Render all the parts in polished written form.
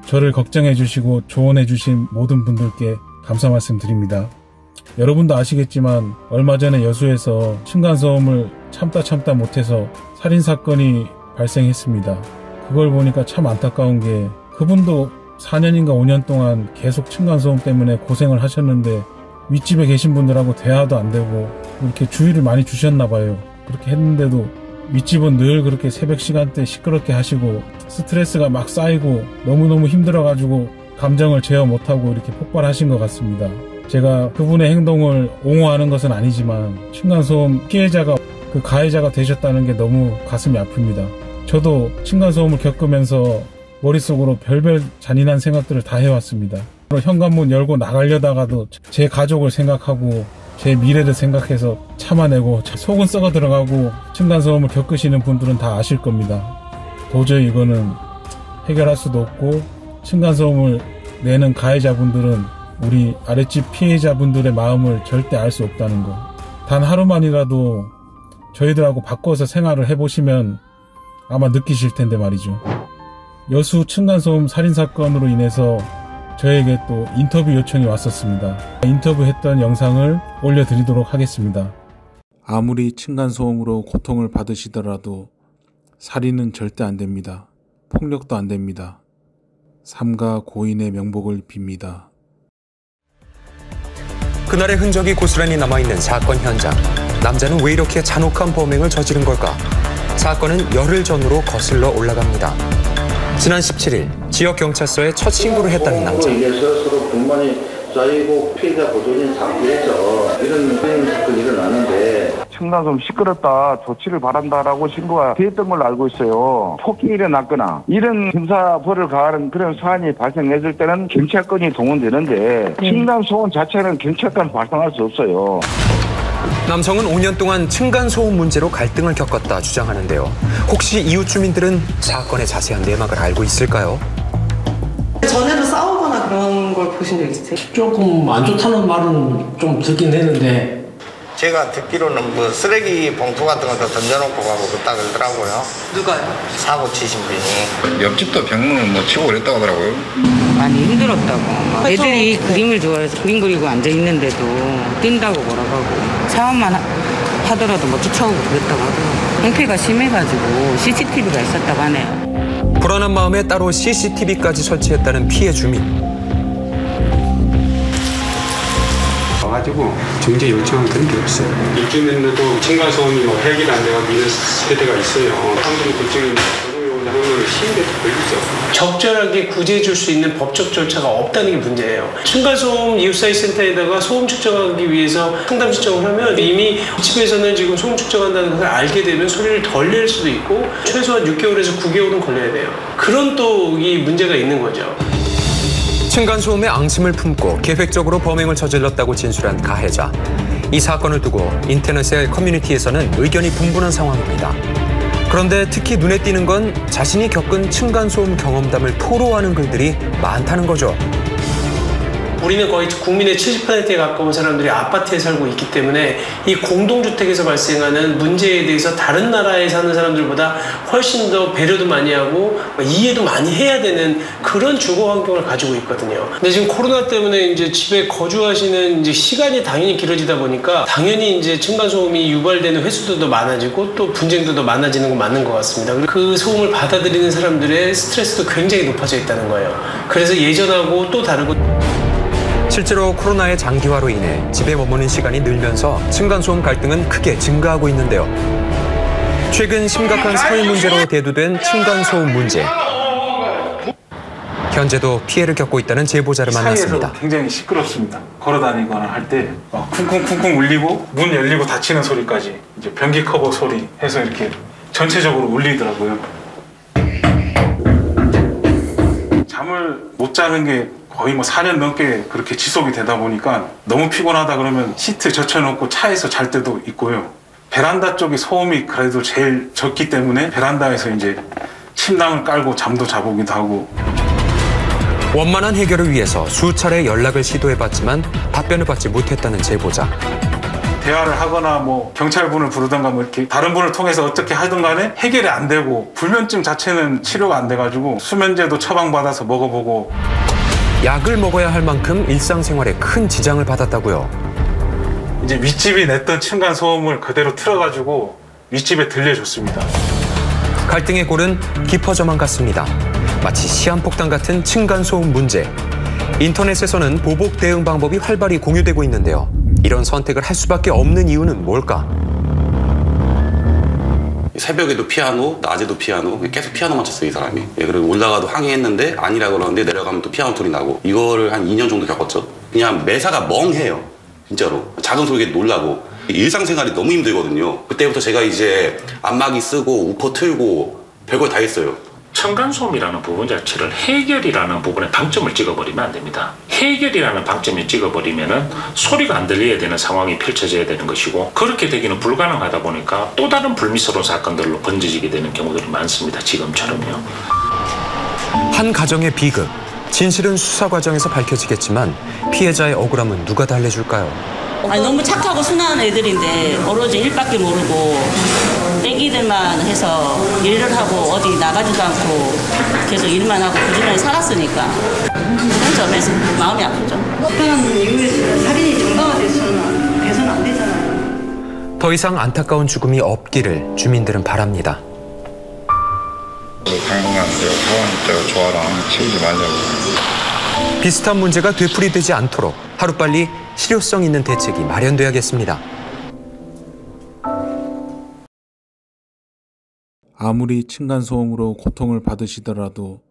저를 걱정해 주시고 조언해 주신 모든 분들께 감사 말씀드립니다. 여러분도 아시겠지만 얼마 전에 여수에서 층간소음을 참다 못해서 살인사건이 발생했습니다. 그걸 보니까 참 안타까운 게 그분도 4년인가 5년 동안 계속 층간소음 때문에 고생을 하셨는데 윗집에 계신 분들하고 대화도 안 되고 이렇게 주의를 많이 주셨나 봐요. 그렇게 했는데도 윗집은 늘 그렇게 새벽 시간대 시끄럽게 하시고 스트레스가 막 쌓이고 너무너무 힘들어가지고 감정을 제어 못하고 이렇게 폭발하신 것 같습니다. 제가 그분의 행동을 옹호하는 것은 아니지만 층간소음 피해자가 그 가해자가 되셨다는 게 너무 가슴이 아픕니다. 저도 층간소음을 겪으면서 머릿속으로 별별 잔인한 생각들을 다 해왔습니다. 현관문 열고 나가려다가도 제 가족을 생각하고 제 미래를 생각해서 참아내고 속은 썩어 들어가고 층간소음을 겪으시는 분들은 다 아실 겁니다. 도저히 이거는 해결할 수도 없고 층간소음을 내는 가해자분들은 우리 아랫집 피해자분들의 마음을 절대 알 수 없다는 거. 단 하루만이라도 저희들하고 바꿔서 생활을 해보시면 아마 느끼실 텐데 말이죠. 여수 층간소음 살인사건으로 인해서 저에게 또 인터뷰 요청이 왔었습니다. 인터뷰했던 영상을 올려드리도록 하겠습니다. 아무리 층간소음으로 고통을 받으시더라도 살인은 절대 안 됩니다. 폭력도 안 됩니다. 삼가 고인의 명복을 빕니다. 그날의 흔적이 고스란히 남아있는 사건 현장. 남자는 왜 이렇게 잔혹한 범행을 저지른 걸까? 사건은 열흘 전으로 거슬러 올라갑니다. 지난 17일 지역 경찰서에 첫 신고를 했다는 남자. 인해서 서로 불만이 쌓이고 피해자 보존인 상태에서 이런 사건이 일어나는데 층간소음 시끄럽다 조치를 바란다라고 신고가 됐던 걸로 알고 있어요. 폭행이 일어났거나 이런 형사벌을 가하는 그런 사안이 발생했을 때는 경찰권이 동원되는데 층간소음 자체는 경찰권 발생할 수 없어요. 남성은 5년 동안 층간소음 문제로 갈등을 겪었다 주장하는데요. 혹시 이웃 주민들은 사건의 자세한 내막을 알고 있을까요? 전에도 싸우거나 그런 걸 보신 적 있으세요? 조금 안 좋다는 말은 좀 듣긴 했는데 제가 듣기로는 뭐 쓰레기 봉투 같은 것도 던져놓고 가고 그랬다 그러더라고요. 누가요? 사고 치신 분이. 옆집도 병문을 뭐 치고 그랬다고 하더라고요. 많이 힘들었다고. 애들이 그림을 좋아해서 그림 그리고 앉아있는데도 뛴다고 뭐라고 하고 사업만 하더라도 뭐 쫓아오고 그랬다고 하더라고요. 행패가 심해가지고 CCTV가 있었다고 하네요. 불안한 마음에 따로 CCTV까지 설치했다는 피해 주민. 와가지고 중재 요청은 그런 게 없어요. 입주민들도 층간소음이 뭐 해결 안 되고 미는 세대가 있어요. 사람들이 그쪽에 적용을 시행돼도 걸리죠. 적절하게 구제해 줄 수 있는 법적 절차가 없다는 게 문제예요. 층간소음 이웃사회 센터에다가 소음 측정하기 위해서 상담 신청을 하면 이미 집에서는 지금 소음 측정한다는 것을 알게 되면 소리를 덜 낼 수도 있고 최소한 6개월에서 9개월은 걸려야 돼요. 그런 또 이 문제가 있는 거죠. 층간소음에 앙심을 품고 계획적으로 범행을 저질렀다고 진술한 가해자. 이 사건을 두고 인터넷의 커뮤니티에서는 의견이 분분한 상황입니다. 그런데 특히 눈에 띄는 건 자신이 겪은 층간소음 경험담을 토로하는 글들이 많다는 거죠. 우리는 거의 국민의 70%에 가까운 사람들이 아파트에 살고 있기 때문에 이 공동주택에서 발생하는 문제에 대해서 다른 나라에 사는 사람들보다 훨씬 더 배려도 많이 하고 이해도 많이 해야 되는 그런 주거 환경을 가지고 있거든요. 근데 지금 코로나 때문에 이제 집에 거주하시는 이제 시간이 당연히 길어지다 보니까 당연히 이제 층간소음이 유발되는 횟수도 많아지고 또 분쟁도 더 많아지는 건 맞는 것 같습니다. 그리고 그 소음을 받아들이는 사람들의 스트레스도 굉장히 높아져 있다는 거예요. 그래서 예전하고 또 다르고 실제로 코로나의 장기화로 인해 집에 머무는 시간이 늘면서 층간소음 갈등은 크게 증가하고 있는데요. 최근 심각한 사회 문제로 대두된 층간소음 문제. 현재도 피해를 겪고 있다는 제보자를 만났습니다. 사이에서 굉장히 시끄럽습니다. 걸어다니거나 할 때 쿵쿵쿵쿵 울리고 문 열리고 닫히는 소리까지 이제 변기 커버 소리 해서 이렇게 전체적으로 울리더라고요. 잠을 못 자는 게 거의 뭐 4년 넘게 그렇게 지속이 되다 보니까 너무 피곤하다 그러면 시트 젖혀놓고 차에서 잘 때도 있고요. 베란다 쪽에 소음이 그래도 제일 적기 때문에 베란다에서 이제 침낭을 깔고 잠도 자보기도 하고. 원만한 해결을 위해서 수차례 연락을 시도해봤지만 답변을 받지 못했다는 제보자. 대화를 하거나 뭐 경찰분을 부르던가 뭐 이렇게 다른 분을 통해서 어떻게 하든 간에 해결이 안 되고 불면증 자체는 치료가 안 돼가지고 수면제도 처방받아서 먹어보고 약을 먹어야 할 만큼 일상생활에 큰 지장을 받았다고요. 이제 윗집이 냈던 층간소음을 그대로 틀어가지고 윗집에 들려줬습니다. 갈등의 골은 깊어져만 갔습니다. 마치 시한폭탄 같은 층간소음 문제. 인터넷에서는 보복 대응 방법이 활발히 공유되고 있는데요. 이런 선택을 할 수밖에 없는 이유는 뭘까? 새벽에도 피아노, 낮에도 피아노, 계속 피아노만 쳤어요, 이 사람이. 그리고 올라가도 항의했는데 아니라고 그러는데 내려가면 또 피아노 소리 나고. 이거를 한 2년 정도 겪었죠. 그냥 매사가 멍해요, 진짜로. 작은 소리에 놀라고. 일상생활이 너무 힘들거든요. 그때부터 제가 이제 안마기 쓰고 우퍼 틀고 별걸 다 했어요. 층간소음이라는 부분 자체를 해결이라는 부분에 방점을 찍어버리면 안 됩니다. 해결이라는 방점을 찍어버리면은 소리가 안 들려야 되는 상황이 펼쳐져야 되는 것이고, 그렇게 되기는 불가능하다 보니까 또 다른 불미스러운 사건들로 번져지게 되는 경우들이 많습니다. 지금처럼요. 한 가정의 비극. 진실은 수사 과정에서 밝혀지겠지만 피해자의 억울함은 누가 달래줄까요? 아니, 너무 착하고 순한 애들인데 오로지 일밖에 모르고 애기들만 해서 일을 하고 어디 나가지도 않고 계속 일만 하고 부지런히 살았으니까 그런 점에서 마음이 아프죠. 특별한 이유에서 살인이 정당화돼서는 안 되잖아요. 더 이상 안타까운 죽음이 없기를 주민들은 바랍니다. 당분간 사원자가 좋아라 치우지 말자고. 비슷한 문제가 되풀이되지 않도록 하루빨리 실효성 있는 대책이 마련돼야겠습니다. 아무리 층간소음으로 고통을 받으시더라도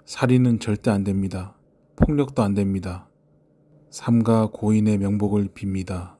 살인은 절대 안 됩니다. 폭력도 안 됩니다. 삼가 고인의 명복을 빕니다.